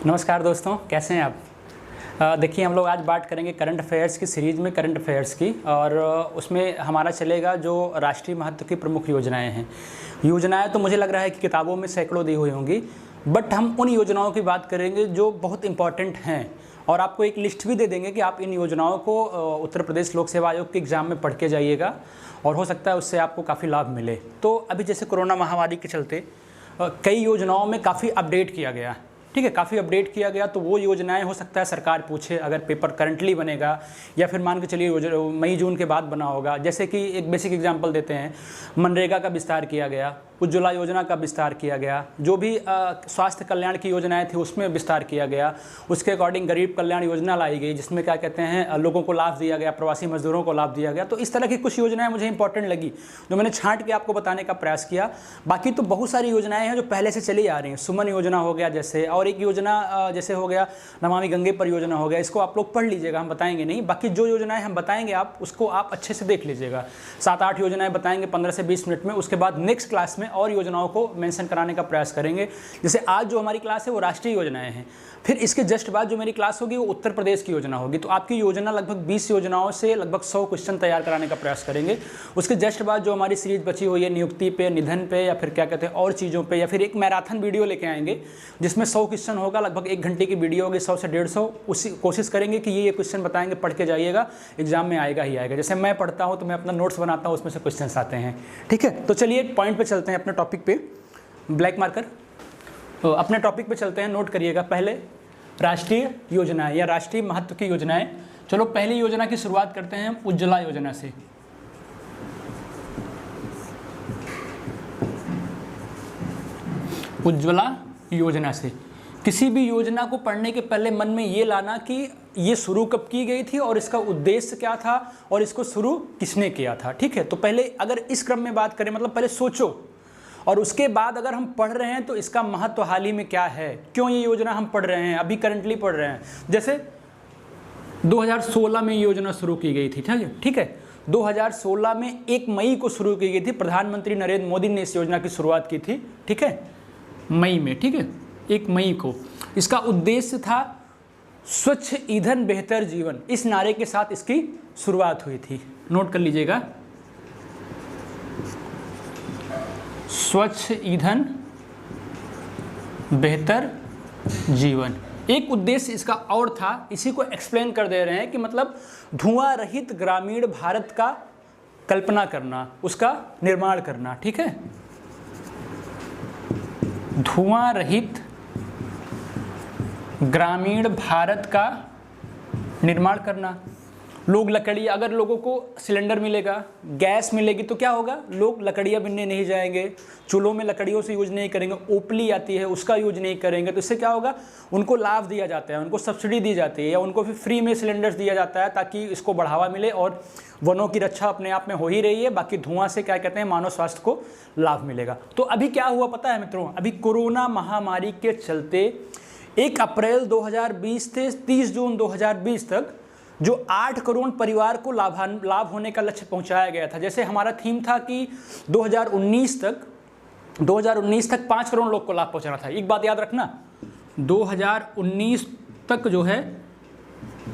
नमस्कार दोस्तों, कैसे हैं आप। देखिए, हम लोग आज बात करेंगे करंट अफेयर्स की सीरीज़ में करंट अफेयर्स की, और उसमें हमारा चलेगा जो राष्ट्रीय महत्व की प्रमुख योजनाएं हैं। योजनाएं तो मुझे लग रहा है कि किताबों में सैकड़ों दी हुई होंगी, बट हम उन योजनाओं की बात करेंगे जो बहुत इंपॉर्टेंट हैं, और आपको एक लिस्ट भी दे देंगे कि आप इन योजनाओं को उत्तर प्रदेश लोक सेवा आयोग के एग्ज़ाम में पढ़ के जाइएगा, और हो सकता है उससे आपको काफ़ी लाभ मिले। तो अभी जैसे कोरोना महामारी के चलते कई योजनाओं में काफ़ी अपडेट किया गया, ठीक है, काफ़ी अपडेट किया गया। तो वो योजनाएं हो सकता है सरकार पूछे, अगर पेपर करंटली बनेगा या फिर मान के चलिए मई जून के बाद बना होगा। जैसे कि एक बेसिक एग्जांपल देते हैं, मनरेगा का विस्तार किया गया, उज्ज्वला योजना का विस्तार किया गया, जो भी स्वास्थ्य कल्याण की योजनाएं थी उसमें विस्तार किया गया। उसके अकॉर्डिंग गरीब कल्याण योजना लाई गई, जिसमें क्या कहते हैं लोगों को लाभ दिया गया, प्रवासी मजदूरों को लाभ दिया गया। तो इस तरह की कुछ योजनाएं मुझे इंपॉर्टेंट लगी, जो मैंने छांट के आपको बताने का प्रयास किया। बाकी तो बहुत सारी योजनाएं हैं जो पहले से चली आ रही हैं। सुमन योजना हो गया जैसे, और एक योजना जैसे हो गया नमामि गंगे परियोजना हो गया। इसको आप लोग पढ़ लीजिएगा, हम बताएंगे नहीं। बाकी जो योजनाएं हम बताएंगे उसको आप अच्छे से देख लीजिएगा। 7-8 योजनाएं बताएंगे 15 से 20 मिनट में। उसके बाद नेक्स्ट क्लास में और योजनाओं को मेंशन कराने का प्रयास करेंगे। जैसे आज जो हमारी क्लास है वो राष्ट्रीय योजनाएं हैं, फिर इसके जस्ट बाद जो मेरी क्लास होगी वो उत्तर प्रदेश की योजना होगी। तो आपकी योजना लगभग 20 योजनाओं से लगभग 100 क्वेश्चन तैयार कराने का प्रयास करेंगे। उसके जस्ट बाद जो हमारी सीरीज बची हुई है नियुक्ति पे, निधन पे, या फिर क्या कहते हैं और चीज़ों पे, या फिर एक मैराथन वीडियो लेके आएंगे जिसमें 100 क्वेश्चन होगा, लगभग 1 घंटे की वीडियो होगी, 100 से 150। उसी कोशिश करेंगे कि ये क्वेश्चन बताएंगे, पढ़ के जाइएगा, एग्जाम में आएगा ही आएगा। जैसे मैं पढ़ता हूँ तो मैं अपना नोट्स बनाता हूँ, उसमें से क्वेश्चन आते हैं, ठीक है। तो चलिए पॉइंट पे चलते हैं, अपने टॉपिक पे। ब्लैक मार्कर, तो अपने टॉपिक पे चलते हैं। नोट करिएगा, पहले राष्ट्रीय योजनाएं या राष्ट्रीय महत्व की योजनाएं। चलो पहली योजना की शुरुआत करते हैं उज्ज्वला योजना से। उज्ज्वला योजना से किसी भी योजना को पढ़ने के पहले मन में ये लाना कि ये शुरू कब की गई थी और इसका उद्देश्य क्या था और इसको शुरू किसने किया था, ठीक है। तो पहले अगर इस क्रम में बात करें, मतलब पहले सोचो, और उसके बाद अगर हम पढ़ रहे हैं तो इसका महत्व हाल ही में क्या है, क्यों ये योजना हम पढ़ रहे हैं, अभी करंटली पढ़ रहे हैं। जैसे 2016 में योजना शुरू की गई थी, ठीक है। 2016 में 1 मई को शुरू की गई थी। प्रधानमंत्री नरेंद्र मोदी ने इस योजना की शुरुआत की थी, ठीक है, मई में, ठीक है, 1 मई को। इसका उद्देश्य था स्वच्छ ईंधन बेहतर जीवन, इस नारे के साथ इसकी शुरुआत हुई थी। नोट कर लीजिएगा, स्वच्छ ईंधन बेहतर जीवन। एक उद्देश्य इसका और था, इसी को एक्सप्लेन कर दे रहे हैं कि मतलब धुआं रहित ग्रामीण भारत का कल्पना करना, उसका निर्माण करना, ठीक है। धुआं रहित ग्रामीण भारत का निर्माण करना। लोग लकड़ी, अगर लोगों को सिलेंडर मिलेगा, गैस मिलेगी, तो क्या होगा, लोग लकड़ियाँ बिनने नहीं जाएंगे, चूल्हों में लकड़ियों से यूज नहीं करेंगे, ओपली आती है उसका यूज नहीं करेंगे। तो इससे क्या होगा, उनको लाभ दिया जाता है, उनको सब्सिडी दी जाती है, या उनको फिर फ्री में सिलेंडर्स दिया जाता है, ताकि इसको बढ़ावा मिले। और वनों की रक्षा अपने आप में हो ही रही है, बाकी धुआं से क्या कहते हैं मानव स्वास्थ्य को लाभ मिलेगा। तो अभी क्या हुआ पता है मित्रों, अभी कोरोना महामारी के चलते 1 अप्रैल 2020 से 30 जून 2020 तक जो 8 करोड़ परिवार को लाभ होने का लक्ष्य पहुंचाया गया था। जैसे हमारा थीम था कि 2019 तक 5 करोड़ लोग को लाभ पहुंचाना था। एक बात याद रखना, 2019 तक जो है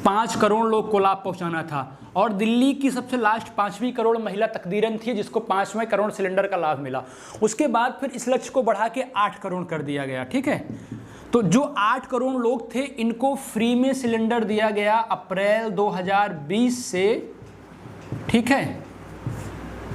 5 करोड़ लोग को लाभ पहुंचाना था। और दिल्ली की सबसे लास्ट 5वीं करोड़ महिला तकदीरन थी, जिसको 5वें करोड़ सिलेंडर का लाभ मिला। उसके बाद फिर इस लक्ष्य को बढ़ा के 8 करोड़ कर दिया गया, ठीक है। तो जो 8 करोड़ लोग थे, इनको फ्री में सिलेंडर दिया गया अप्रैल 2020 से, ठीक है,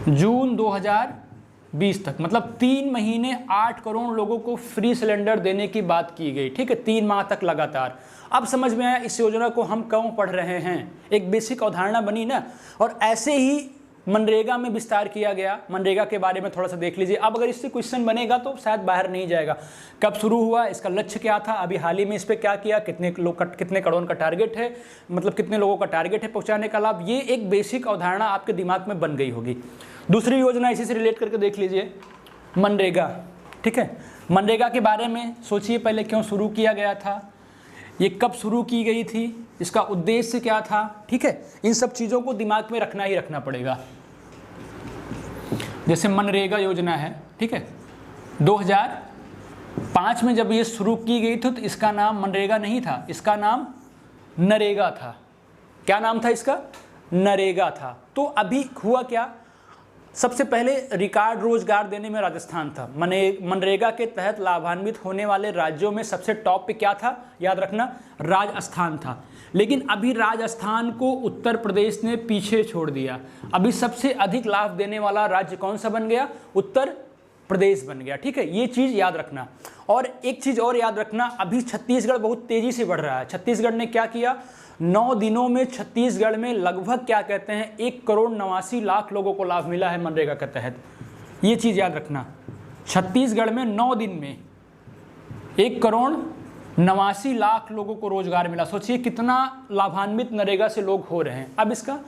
जून 2020 तक। मतलब 3 महीने 8 करोड़ लोगों को फ्री सिलेंडर देने की बात की गई, ठीक है, 3 माह तक लगातार। अब समझ में आया इस योजना को हम क्यों पढ़ रहे हैं, एक बेसिक अवधारणा बनी ना। और ऐसे ही मनरेगा में विस्तार किया गया। मनरेगा के बारे में थोड़ा सा देख लीजिए। अब अगर इससे क्वेश्चन बनेगा तो शायद बाहर नहीं जाएगा। कब शुरू हुआ, इसका लक्ष्य क्या था, अभी हाल ही में इस पर क्या किया, कितने करोड़ का टारगेट है, मतलब कितने लोगों का टारगेट है पहुंचाने का लाभ, ये एक बेसिक अवधारणा आपके दिमाग में बन गई होगी। दूसरी योजना इसी से रिलेट करके देख लीजिए, मनरेगा, ठीक है। मनरेगा के बारे में सोचिए पहले, क्यों शुरू किया गया था, ये कब शुरू की गई थी, इसका उद्देश्य क्या था, ठीक है। इन सब चीज़ों को दिमाग में रखना ही रखना पड़ेगा। जैसे मनरेगा योजना है, ठीक है, 2000 5 में जब ये शुरू की गई थी तो इसका नाम मनरेगा नहीं था, इसका नाम नरेगा था। क्या नाम था इसका? नरेगा था। तो अभी हुआ क्या, सबसे पहले रिकॉर्ड रोजगार देने में राजस्थान था। मनरेगा के तहत लाभान्वित होने वाले राज्यों में सबसे टॉप पे क्या था, याद रखना, राजस्थान था। लेकिन अभी राजस्थान को उत्तर प्रदेश ने पीछे छोड़ दिया। अभी सबसे अधिक लाभ देने वाला राज्य कौन सा बन गया? उत्तर प्रदेश बन गया। ठीक है, ये चीज़ याद रखना। और एक चीज़ और याद रखना, अभी छत्तीसगढ़ बहुत तेज़ी से बढ़ रहा है। छत्तीसगढ़ ने क्या किया, 9 दिनों में छत्तीसगढ़ में लगभग क्या कहते हैं 1,89,00,000 लोगों को लाभ मिला है मनरेगा के तहत। ये चीज़ याद रखना, छत्तीसगढ़ में 9 दिन में 1,89,00,000 लोगों को रोजगार मिला। सोचिए कितना लाभान्वित नरेगा से लोग हो रहे हैं। अब इसका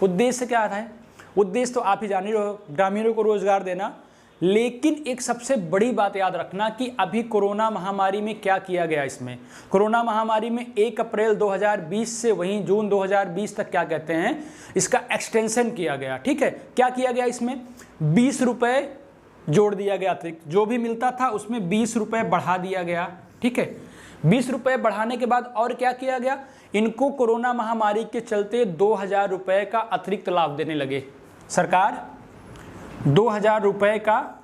उद्देश्य क्या है? उद्देश्य तो आप ही जान ही रहे हो, ग्रामीणों को रोजगार देना। लेकिन एक सबसे बड़ी बात याद रखना कि अभी कोरोना महामारी में क्या किया गया। इसमें कोरोना महामारी में 1 अप्रैल 2020 से वहीं जून 2020 तक क्या कहते हैं इसका एक्सटेंशन किया गया। ठीक है, क्या किया गया, इसमें 20 रुपये जोड़ दिया गया। जो भी मिलता था उसमें 20 रुपये बढ़ा दिया गया। ठीक है, 20 रुपये बढ़ाने के बाद और क्या किया गया, इनको कोरोना महामारी के चलते 2,000 रुपये का अतिरिक्त लाभ देने लगे। सरकार 2,000 रुपये का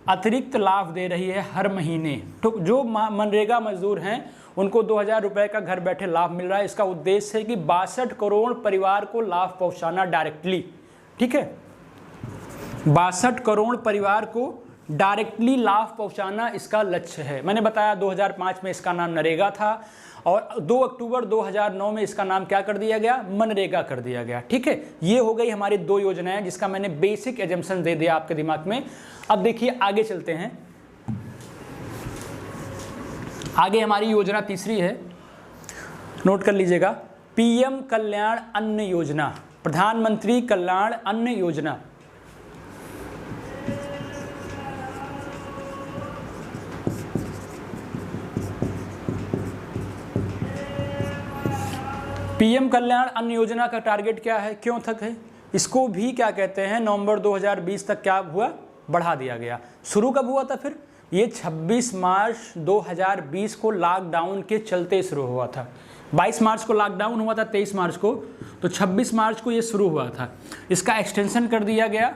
अतिरिक्त लाभ दे रही है हर महीने। तो जो मनरेगा मजदूर हैं उनको 2,000 रुपये का घर बैठे लाभ मिल रहा है। इसका उद्देश्य है कि 62 करोड़ परिवार को लाभ पहुंचाना डायरेक्टली। ठीक है, 62 करोड़ परिवार को डायरेक्टली लाभ पहुंचाना इसका लक्ष्य है। मैंने बताया 2005 में इसका नाम नरेगा था और 2 अक्टूबर 2009 में इसका नाम क्या कर दिया गया, मनरेगा कर दिया गया। ठीक है, ये हो गई हमारी 2 योजनाएं जिसका मैंने बेसिक एजम्पशन दे दिया आपके दिमाग में। अब देखिए आगे चलते हैं। आगे हमारी योजना तीसरी है, नोट कर लीजिएगा, पीएम कल्याण अन्न योजना, प्रधानमंत्री कल्याण अन्न योजना। पीएम कल्याण अन्न योजना का टारगेट क्या है, क्यों तक है, इसको भी क्या कहते हैं नवंबर 2020 तक क्या हुआ, बढ़ा दिया गया। शुरू कब हुआ था फिर, ये 26 मार्च 2020 को लॉकडाउन के चलते शुरू हुआ था। 22 मार्च को लॉकडाउन हुआ था, 23 मार्च को, तो 26 मार्च को ये शुरू हुआ था। इसका एक्सटेंशन कर दिया गया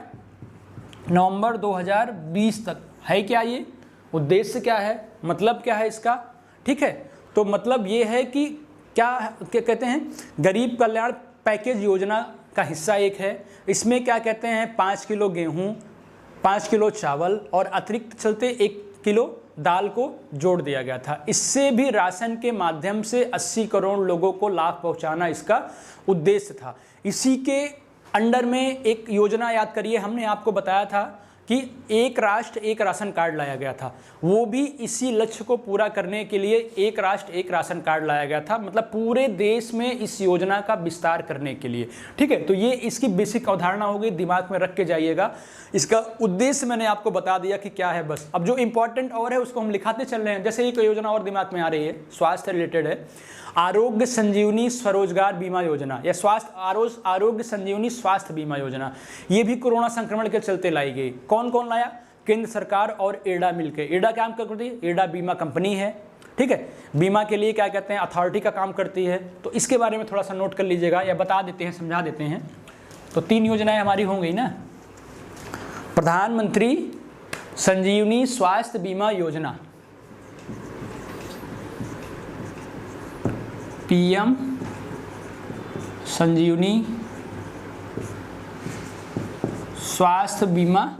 नवंबर 2020 तक। है क्या ये, उद्देश्य क्या है, मतलब क्या है इसका? ठीक है, तो मतलब ये है कि क्या कहते हैं, गरीब कल्याण पैकेज योजना का हिस्सा एक है। इसमें क्या कहते हैं 5 किलो गेहूं, 5 किलो चावल और अतिरिक्त चलते 1 किलो दाल को जोड़ दिया गया था। इससे भी राशन के माध्यम से 80 करोड़ लोगों को लाभ पहुंचाना इसका उद्देश्य था। इसी के अंडर में एक योजना याद करिए, हमने आपको बताया था कि एक राष्ट्र एक राशन कार्ड लाया गया था। वो भी इसी लक्ष्य को पूरा करने के लिए एक राष्ट्र एक राशन कार्ड लाया गया था, मतलब पूरे देश में इस योजना का विस्तार करने के लिए। ठीक है, तो ये इसकी बेसिक अवधारणा हो गई, दिमाग में रख के जाइएगा। इसका उद्देश्य मैंने आपको बता दिया कि क्या है बस। अब जो इंपॉर्टेंट और है उसको हम लिखाते चल रहे हैं। जैसे एक योजना और दिमाग में आ रही है, स्वास्थ्य रिलेटेड है, आरोग्य संजीवनी स्वरोजगार बीमा योजना या आरोग्य संजीवनी स्वास्थ्य बीमा योजना। ये भी कोरोना संक्रमण के चलते लाई गई। कौन कौन लाया, केंद्र सरकार और एडा मिलकर। एडा क्या काम करती है, एडा बीमा कंपनी है। ठीक है, बीमा के लिए क्या कहते हैं अथॉरिटी का काम करती है। तो इसके बारे में थोड़ा सा नोट कर लीजिएगा या बता देते हैं, समझा देते हैं। तो 3 योजनाएं हमारी हो गई ना, प्रधानमंत्री संजीवनी स्वास्थ्य बीमा योजना, पीएम संजीवनी स्वास्थ्य बीमा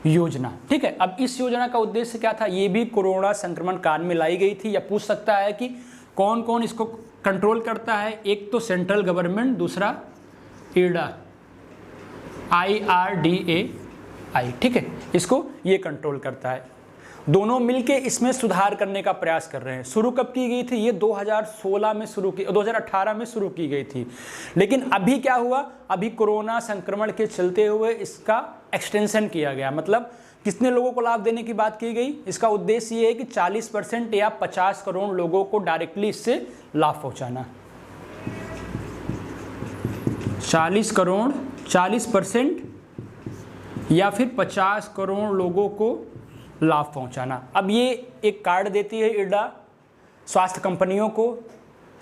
योजना। ठीक है, अब इस योजना का उद्देश्य क्या था, ये भी कोरोना संक्रमण काल में लाई गई थी। या पूछ सकता है कि कौन कौन इसको कंट्रोल करता है। एक तो सेंट्रल गवर्नमेंट, दूसरा एडा, IRDAI। ठीक है, इसको ये कंट्रोल करता है। दोनों मिलके इसमें सुधार करने का प्रयास कर रहे हैं। शुरू कब की गई थी, ये 2018 में शुरू की गई थी। लेकिन अभी क्या हुआ, अभी कोरोना संक्रमण के चलते हुए इसका एक्सटेंशन किया गया। मतलब कितने लोगों को लाभ देने की बात की गई, इसका उद्देश्य ये है कि 40% या 50 करोड़ लोगों को डायरेक्टली इससे लाभ पहुंचाना। 40% या फिर 50 करोड़ लोगों को लाभ पहुंचाना। अब ये एक कार्ड देती है इरडा स्वास्थ्य कंपनियों को,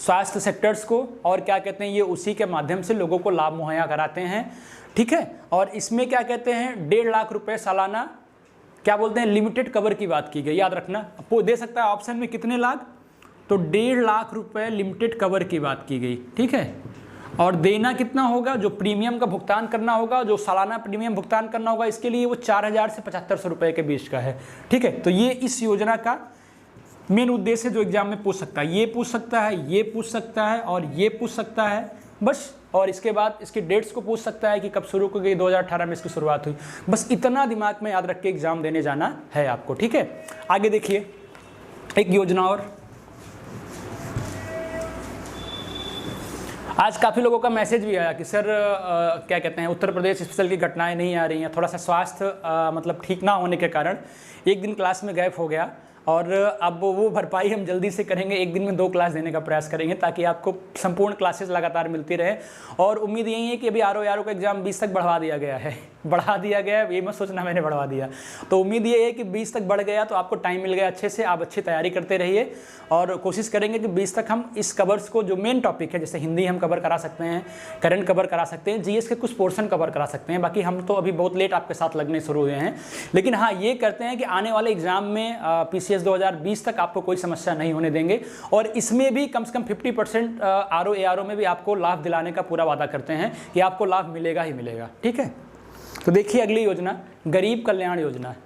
स्वास्थ्य सेक्टर्स को, और क्या कहते हैं ये उसी के माध्यम से लोगों को लाभ मुहैया कराते हैं, ठीक है। और इसमें क्या कहते हैं 1.5 लाख रुपए सालाना, क्या बोलते हैं, लिमिटेड कवर की बात की गई, याद रखना। आपको दे सकता है ऑप्शन में कितने लाख, तो 1.5 लाख रुपए लिमिटेड कवर की बात की गई, ठीक है। और देना कितना होगा, जो प्रीमियम का भुगतान करना होगा, जो सालाना प्रीमियम भुगतान करना होगा, इसके लिए वो 4,000 से 7,500 रुपये के बीच का है, ठीक है। तो ये इस योजना का मेन उद्देश्य जो एग्जाम में पूछ सकता है, ये पूछ सकता है, ये पूछ सकता है और ये पूछ सकता है बस। और इसके बाद इसकी डेट्स को पूछ सकता है कि कब शुरू की गई, 2018 में इसकी शुरुआत हुई। बस इतना दिमाग में याद रख के एग्जाम देने जाना है आपको, ठीक है। आगे देखिए एक योजना और, आज काफ़ी लोगों का मैसेज भी आया कि सर क्या कहते हैं उत्तर प्रदेश स्पेशल की घटनाएं नहीं आ रही हैं, थोड़ा सा स्वास्थ्य मतलब ठीक ना होने के कारण एक दिन क्लास में गैप हो गया, और अब वो भरपाई हम जल्दी से करेंगे, एक दिन में 2 क्लास देने का प्रयास करेंगे ताकि आपको संपूर्ण क्लासेस लगातार मिलती रहे। और उम्मीद यही है कि अभी आर का एग्ज़ाम 20 तक बढ़ा दिया गया है, ये मत सोचना मैंने बढ़वा दिया। तो उम्मीद ये है कि 20 तक बढ़ गया तो आपको टाइम मिल गया अच्छे से, आप अच्छी तैयारी करते रहिए और कोशिश करेंगे कि 20 तक हम इस कवर्स को, जो मेन टॉपिक है, जैसे हिंदी हम कवर करा सकते हैं, करंट कवर करा सकते हैं, जीएस के कुछ पोर्शन कवर करा सकते हैं। बाकी हम तो अभी बहुत लेट आपके साथ लगने शुरू हुए हैं, लेकिन हाँ ये करते हैं कि आने वाले एग्जाम में PCS 2020 तक आपको कोई समस्या नहीं होने देंगे, और इसमें भी कम से कम 50% RO में भी आपको लाभ दिलाने का पूरा वादा करते हैं कि आपको लाभ मिलेगा ही मिलेगा, ठीक है। तो देखिए अगली योजना गरीब कल्याण योजना है।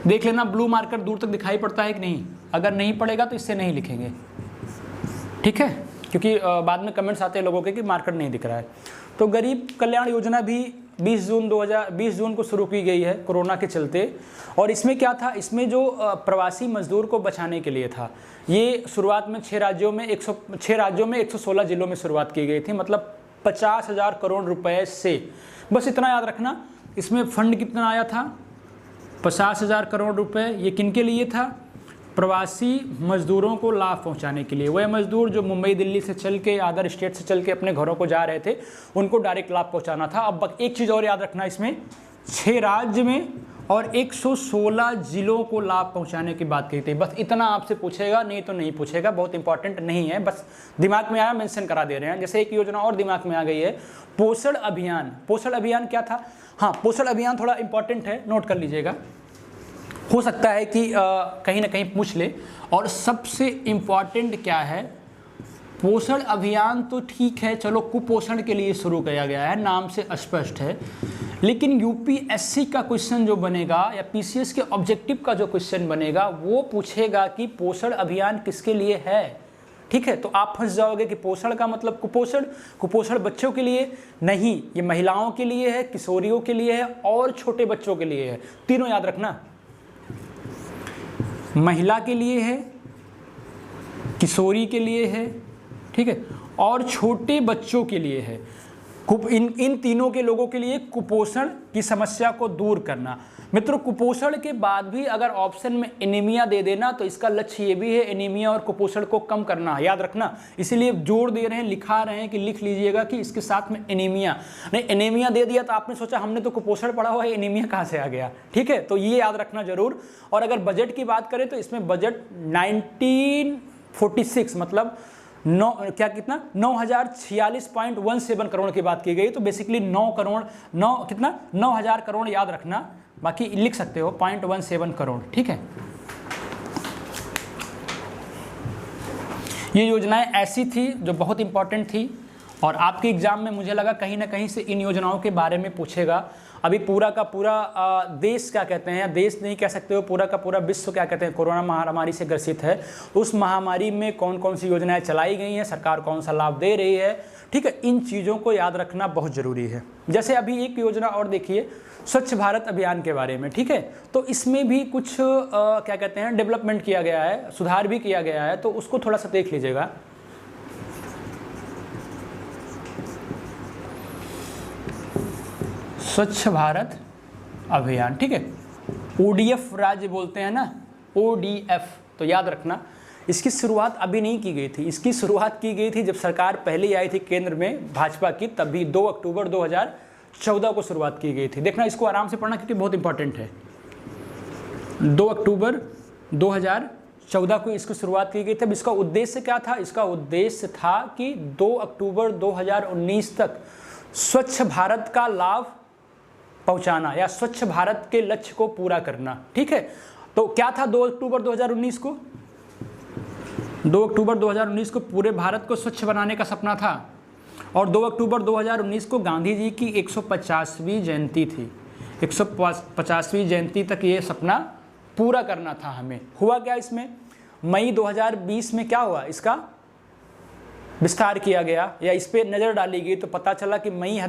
देख लेना ब्लू मार्कर दूर तक दिखाई पड़ता है कि नहीं, अगर नहीं पड़ेगा तो इससे नहीं लिखेंगे, ठीक है, क्योंकि बाद में कमेंट्स आते हैं लोगों के कि मार्कर नहीं दिख रहा है। तो गरीब कल्याण योजना भी 20 जून को शुरू की गई है कोरोना के चलते, और इसमें क्या था, इसमें जो प्रवासी मजदूर को बचाने के लिए था। ये शुरुआत में 6 राज्यों में 116 जिलों में शुरुआत की गई थी, मतलब 50,000 करोड़ रुपए से। बस इतना याद रखना, इसमें फंड कितना आया था, 50,000 करोड़ रुपए। ये किन के लिए था, प्रवासी मजदूरों को लाभ पहुंचाने के लिए। वह मजदूर जो मुंबई दिल्ली से चल के, अदर स्टेट से चल के अपने घरों को जा रहे थे, उनको डायरेक्ट लाभ पहुंचाना था। अब एक चीज़ और याद रखना, इसमें 6 राज्य में और 116 जिलों को लाभ पहुंचाने की बात की थी। बस इतना आपसे पूछेगा, नहीं तो नहीं पूछेगा, बहुत इंपॉर्टेंट नहीं है, बस दिमाग में आया मेंशन करा दे रहे हैं। जैसे एक योजना और दिमाग में आ गई है, पोषण अभियान। पोषण अभियान क्या था, हाँ पोषण अभियान थोड़ा इंपॉर्टेंट है, नोट कर लीजिएगा, हो सकता है कि कहीं ना कहीं पूछ ले। और सबसे इम्पॉर्टेंट क्या है, पोषण अभियान तो ठीक है, चलो कुपोषण के लिए शुरू किया गया है, नाम से स्पष्ट है, लेकिन UPSC का क्वेश्चन जो बनेगा या PCS के ऑब्जेक्टिव का जो क्वेश्चन बनेगा वो पूछेगा कि पोषण अभियान किसके लिए है, ठीक है। तो आप फंस जाओगे कि पोषण का मतलब कुपोषण बच्चों के लिए नहीं, ये महिलाओं के लिए है, किशोरियों के लिए है और छोटे बच्चों के लिए है। तीनों याद रखना, महिला के लिए है, किशोरी के लिए है, ठीक है, और छोटे बच्चों के लिए है। इन तीनों के लोगों के लिए कुपोषण की समस्या को दूर करना। मित्रों कुपोषण के बाद भी अगर ऑप्शन में एनीमिया दे देना तो इसका लक्ष्य ये भी है एनीमिया और कुपोषण को कम करना, याद रखना। इसीलिए जोर दे रहे हैं, लिखा रहे हैं कि लिख लीजिएगा कि इसके साथ में एनीमिया नहीं, एनीमिया दे दिया तो आपने सोचा हमने तो कुपोषण पढ़ा हुआ है, एनीमिया कहाँ से आ गया, ठीक है। तो ये याद रखना जरूर। और अगर बजट की बात करें तो इसमें बजट 1946 मतलब 9,046.17 करोड़ की बात की गई। तो बेसिकली 9,000 करोड़ याद रखना, बाकी लिख सकते हो 0.17 करोड़, ठीक है। ये योजनाएं ऐसी थी जो बहुत इंपॉर्टेंट थी और आपके एग्जाम में मुझे लगा कहीं ना कहीं से इन योजनाओं के बारे में पूछेगा। अभी पूरा का पूरा देश क्या कहते हैं, देश नहीं कह सकते हो, पूरा का पूरा विश्व क्या कहते हैं, कोरोना महामारी से ग्रसित है। उस महामारी में कौन कौन सी योजनाएं चलाई गई हैं, सरकार कौन सा लाभ दे रही है, ठीक है, इन चीज़ों को याद रखना बहुत ज़रूरी है। जैसे अभी एक योजना और देखिए, स्वच्छ भारत अभियान के बारे में, ठीक है। तो इसमें भी कुछ क्या कहते हैं डेवलपमेंट किया गया है, सुधार भी किया गया है, तो उसको थोड़ा सा देख लीजिएगा। स्वच्छ भारत अभियान, ठीक है, ODF राज्य बोलते हैं ना, ODF, तो याद रखना इसकी शुरुआत अभी नहीं की गई थी, इसकी शुरुआत की गई थी जब सरकार पहले आई थी केंद्र में भाजपा की, तभी 2 अक्टूबर 2014 को शुरुआत की गई थी। देखना, इसको आराम से पढ़ना क्योंकि बहुत इंपॉर्टेंट है। 2 अक्टूबर 2014 को इसकी शुरुआत की गई थी। इसका उद्देश्य क्या था? इसका उद्देश्य था कि 2 अक्टूबर 2019 तक स्वच्छ भारत का लाभ पहुंचाना या स्वच्छ भारत के लक्ष्य को पूरा करना। ठीक है, तो क्या था 2 अक्टूबर 2019 को? 2 अक्टूबर 2019 को पूरे भारत को स्वच्छ बनाने का सपना था और 2 अक्टूबर 2019 को गांधी जी की 150वीं जयंती थी। 150वीं जयंती तक ये सपना पूरा करना था हमें। हुआ क्या इसमें? मई 2020 में क्या हुआ? इसका विस्तार किया गया या इस पर नज़र डाली गई तो पता चला कि मई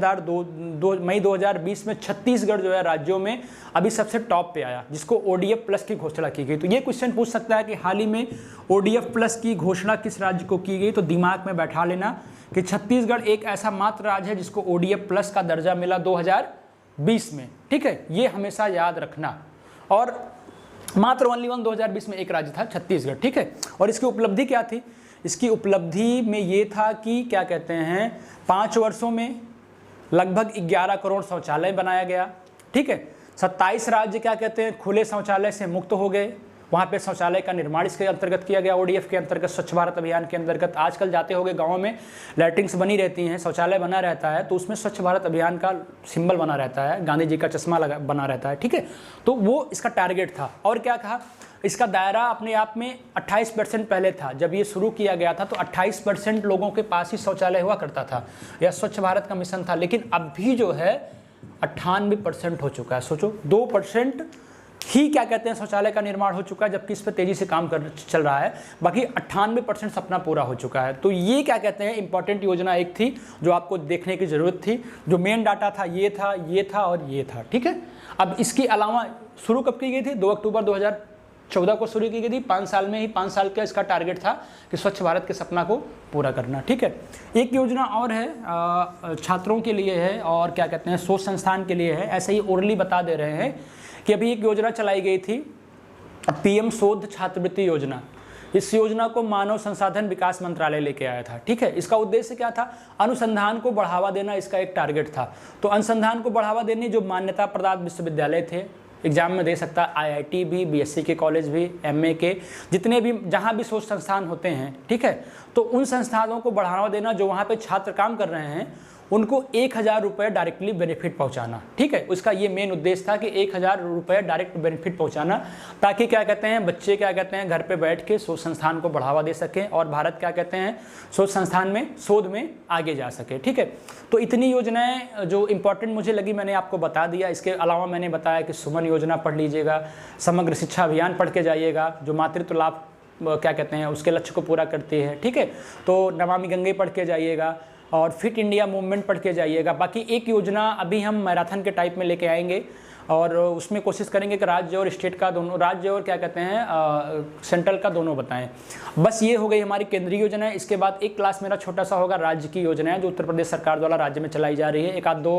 2020 में छत्तीसगढ़ जो है राज्यों में अभी सबसे टॉप पे आया, जिसको ODF प्लस की घोषणा की गई। तो ये क्वेश्चन पूछ सकता है कि हाल ही में ODF प्लस की घोषणा किस राज्य को की गई? तो दिमाग में बैठा लेना कि छत्तीसगढ़ एक ऐसा मात्र राज्य है जिसको ODF प्लस का दर्जा मिला 2020 में। ठीक है, ये हमेशा याद रखना। और मात्र ओनली 2020 में एक राज्य था, छत्तीसगढ़। ठीक है, और इसकी उपलब्धि क्या थी? इसकी उपलब्धि में ये था कि क्या कहते हैं, 5 वर्षों में लगभग 11 करोड़ शौचालय बनाया गया। ठीक है, 27 राज्य क्या कहते हैं खुले शौचालय से मुक्त हो गए। वहाँ पे शौचालय का निर्माण इसके अंतर्गत किया गया, ODF के अंतर्गत, स्वच्छ भारत अभियान के अंतर्गत। आजकल जाते होंगे गाँव में लैट्रिन्स बनी रहती हैं, शौचालय बना रहता है, तो उसमें स्वच्छ भारत अभियान का सिंबल बना रहता है, गांधी जी का चश्मा लगा बना रहता है। ठीक है, तो वो इसका टारगेट था। और क्या कहा? इसका दायरा अपने आप में 28% पहले था। जब ये शुरू किया गया था तो 28% लोगों के पास ही शौचालय हुआ करता था या स्वच्छ भारत का मिशन था, लेकिन अब भी जो है 98% हो चुका है। सोचो, 2% ही क्या कहते हैं शौचालय का निर्माण हो चुका है, जबकि इस पर तेजी से काम चल रहा है। बाकी 98% सपना पूरा हो चुका है। तो ये क्या कहते हैं इंपॉर्टेंट योजना एक थी जो आपको देखने की जरूरत थी। जो मेन डाटा था ये था, ये था और ये था। ठीक है, अब इसके अलावा शुरू कब की गई थी? 2 अक्टूबर 2014 को शुरू की गई थी। 5 साल में ही 5 साल का इसका टारगेट था कि स्वच्छ भारत के सपना को पूरा करना। ठीक है, एक योजना और है, छात्रों के लिए है और क्या कहते हैं शोध संस्थान के लिए है। ऐसे ही ओरली बता दे रहे हैं कि अभी एक योजना चलाई गई थी, PM शोध छात्रवृत्ति योजना। इस योजना को मानव संसाधन विकास मंत्रालय लेके आया था। ठीक है, इसका उद्देश्य क्या था? अनुसंधान को बढ़ावा देना इसका एक टारगेट था। तो अनुसंधान को बढ़ावा देने जो मान्यता प्राप्त विश्वविद्यालय थे, एग्जाम में दे सकता है IIT भी, BSc के कॉलेज भी, MA के, जितने भी जहाँ भी शोध संस्थान होते हैं। ठीक है, तो उन संस्थानों को बढ़ावा देना जो वहाँ पे छात्र काम कर रहे हैं उनको 1000 रुपये डायरेक्टली बेनिफिट पहुंचाना। ठीक है, उसका ये मेन उद्देश्य था कि 1000 रुपये डायरेक्ट बेनिफिट पहुंचाना, ताकि क्या कहते हैं बच्चे क्या कहते हैं घर पे बैठ के शोध संस्थान को बढ़ावा दे सकें और भारत क्या कहते हैं शोध संस्थान में शोध में आगे जा सके। ठीक है, तो इतनी योजनाएं जो इंपॉर्टेंट मुझे लगी मैंने आपको बता दिया। इसके अलावा मैंने बताया कि सुमन योजना पढ़ लीजिएगा, समग्र शिक्षा अभियान पढ़ के जाइएगा जो मातृत्व लाभ क्या कहते हैं उसके लक्ष्य को पूरा करती है। ठीक है, तो नमामि गंगे पढ़ के जाइएगा और फिट इंडिया मूवमेंट पढ़ के जाइएगा। बाकी एक योजना अभी हम मैराथन के टाइप में लेके आएंगे और उसमें कोशिश करेंगे कि राज्य और स्टेट का दोनों, राज्य और क्या कहते हैं सेंट्रल का दोनों बताएं। बस ये हो गई हमारी केंद्रीय योजना है। इसके बाद एक क्लास मेरा छोटा सा होगा राज्य की योजनाएं जो उत्तर प्रदेश सरकार द्वारा राज्य में चलाई जा रही है। एक आध दो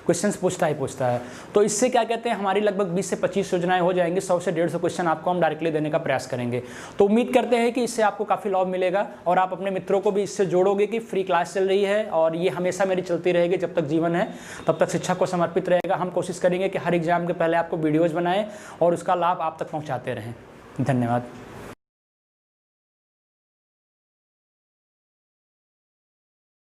क्वेश्चंस पूछता है। तो इससे क्या कहते हैं हमारी लगभग 20 से 25 योजनाएं हो जाएंगी। 100 से 150 क्वेश्चन आपको हम डायरेक्टली देने का प्रयास करेंगे। तो उम्मीद करते हैं कि इससे आपको काफ़ी लाभ मिलेगा और आप अपने मित्रों को भी इससे जोड़ोगे कि फ्री क्लास चल रही है और ये हमेशा मेरी चलती रहेगी जब तक जीवन है, तब तक शिक्षा को समर्पित रहेगा। हम कोशिश करेंगे कि हर एग्जाम के पहले आपको वीडियोज़ बनाएं और उसका लाभ आप तक पहुंचाते रहें। धन्यवाद।